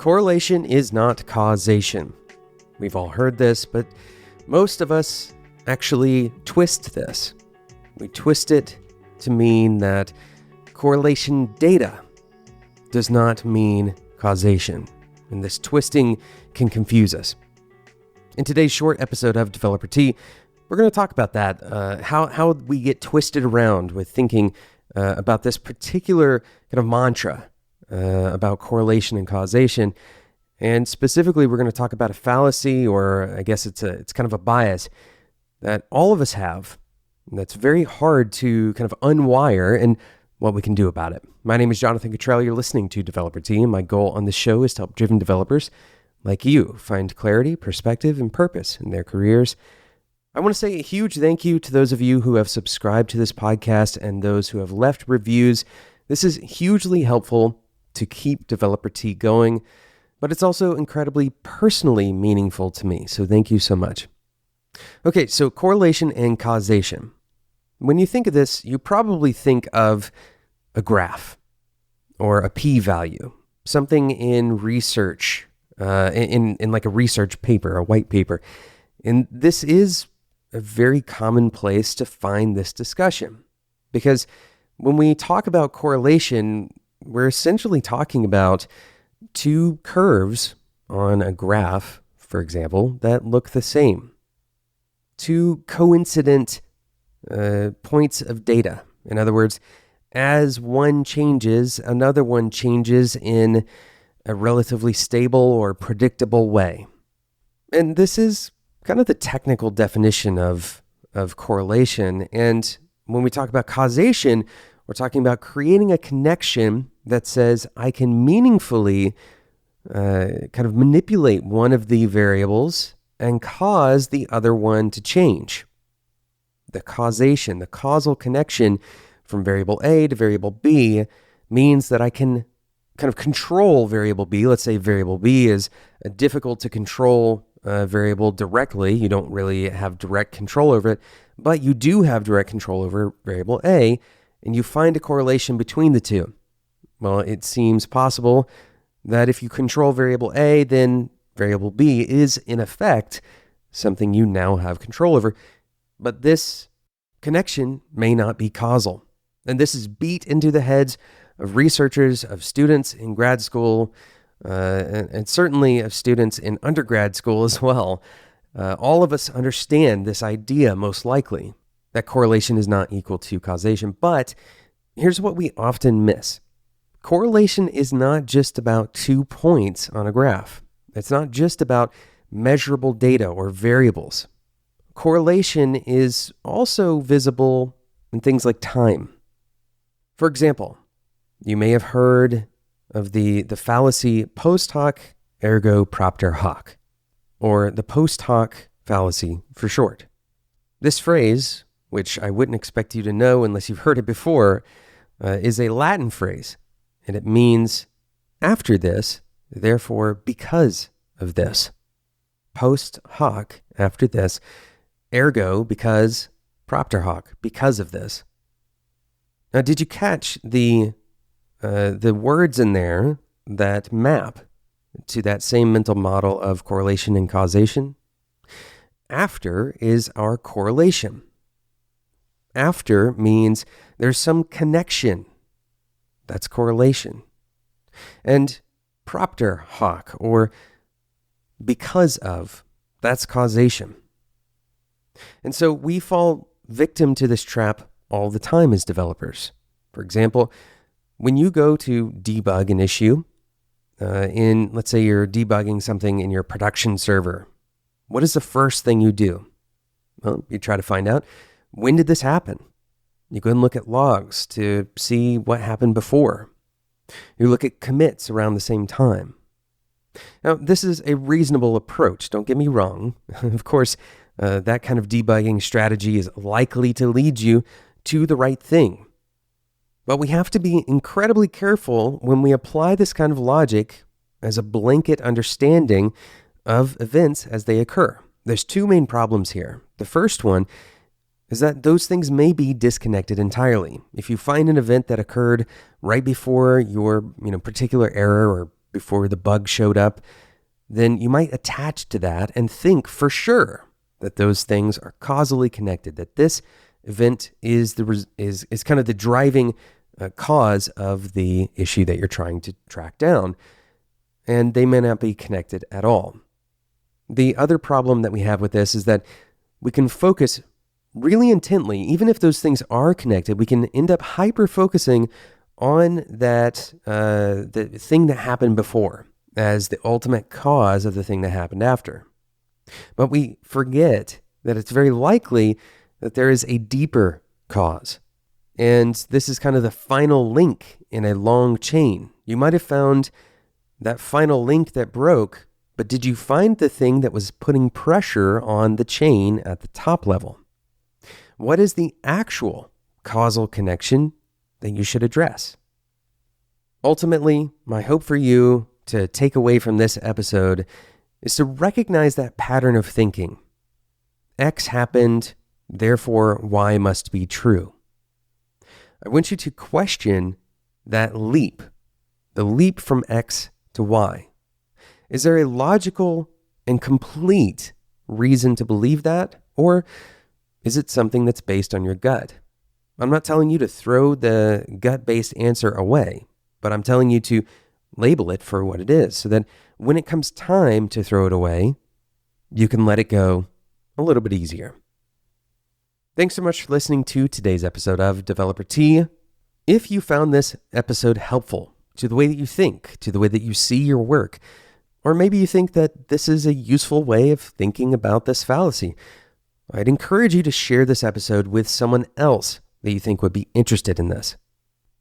Correlation is not causation. We've all heard this, but most of us actually twist this. We twist it to mean that correlation data does not mean causation, and this twisting can confuse us. In today's short episode of Developer Tea, we're going to talk about that, how we get twisted around with thinking about this particular kind of mantra about correlation and causation. And specifically, we're going to talk about a fallacy, or I guess it's kind of a bias that all of us have that's very hard to kind of unwire, and what we can do about it. My name is Jonathan Cottrell. You're listening to Developer Tea, and my goal on this show is to help driven developers like you find clarity, perspective, and purpose in their careers. I want to say a huge thank you to those of you who have subscribed to this podcast and those who have left reviews. This is hugely helpful to keep Developer Tea going, but it's also incredibly personally meaningful to me, so thank you so much. Okay, so correlation and causation. When you think of this, you probably think of a graph or a p-value, something in research, in like a research paper, a white paper. And this is a very common place to find this discussion, because when we talk about correlation, we're essentially talking about two curves on a graph, for example, that look the same. Two coincident points of data. In other words, as one changes, another one changes in a relatively stable or predictable way. And this is kind of the technical definition of correlation. And when we talk about causation, we're talking about creating a connection that says I can meaningfully kind of manipulate one of the variables and cause the other one to change. The causation, the causal connection from variable A to variable B means that I can kind of control variable B. Let's say variable B is a difficult to control variable directly. You don't really have direct control over it, but you do have direct control over variable A, and you find a correlation between the two. Well, it seems possible that if you control variable A, then variable B is, in effect, something you now have control over. But this connection may not be causal. And this is beat into the heads of researchers, of students in grad school, and certainly of students in undergrad school as well. All of us understand this idea, most likely, that correlation is not equal to causation. But here's what we often miss. Correlation is not just about 2 points on a graph. It's not just about measurable data or variables. Correlation is also visible in things like time. For example, you may have heard of the fallacy post hoc ergo propter hoc, or the post hoc fallacy for short. This phrase, which I wouldn't expect you to know unless you've heard it before, is a Latin phrase, and it means after this, therefore because of this. Post hoc, after this, ergo, because, propter hoc, because of this. Now, did you catch the words in there that map to that same mental model of correlation and causation? After is our correlation. After means there's some connection. That's correlation. And propter hoc, or because of, that's causation. And so we fall victim to this trap all the time as developers. For example, when you go to debug an issue, let's say you're debugging something in your production server, what is the first thing you do? Well, you try to find out, when did this happen? You go and look at logs to see what happened before. You look at commits around the same time. Now, this is a reasonable approach, don't get me wrong. Of course, that kind of debugging strategy is likely to lead you to the right thing. But we have to be incredibly careful when we apply this kind of logic as a blanket understanding of events as they occur. There's two main problems here. The first one is that those things may be disconnected entirely. If you find an event that occurred right before your particular error or before the bug showed up, then you might attach to that and think for sure that those things are causally connected, that this event is kind of the driving cause of the issue that you're trying to track down, and they may not be connected at all. The other problem that we have with this is that we can focus really intently, even if those things are connected, we can end up hyper-focusing on that the thing that happened before as the ultimate cause of the thing that happened after. But we forget that it's very likely that there is a deeper cause. And this is kind of the final link in a long chain. You might have found that final link that broke, but did you find the thing that was putting pressure on the chain at the top level? What is the actual causal connection that you should address? Ultimately, my hope for you to take away from this episode is to recognize that pattern of thinking. X happened, therefore Y must be true. I want you to question that leap, the leap from X to Y. Is there a logical and complete reason to believe that? Or is it something that's based on your gut? I'm not telling you to throw the gut-based answer away, but I'm telling you to label it for what it is so that when it comes time to throw it away, you can let it go a little bit easier. Thanks so much for listening to today's episode of Developer Tea. If you found this episode helpful to the way that you think, to the way that you see your work, or maybe you think that this is a useful way of thinking about this fallacy, I'd encourage you to share this episode with someone else that you think would be interested in this.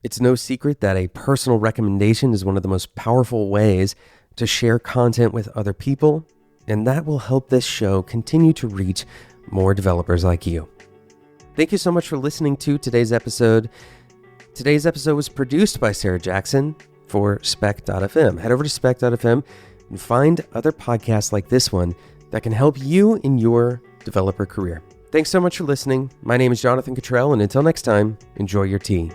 It's no secret that a personal recommendation is one of the most powerful ways to share content with other people, and that will help this show continue to reach more developers like you. Thank you so much for listening to today's episode. Today's episode was produced by Sarah Jackson for Spec.fm. Head over to Spec.fm and find other podcasts like this one that can help you in your developer career. Thanks so much for listening. My name is Jonathan Cottrell, and until next time, enjoy your tea.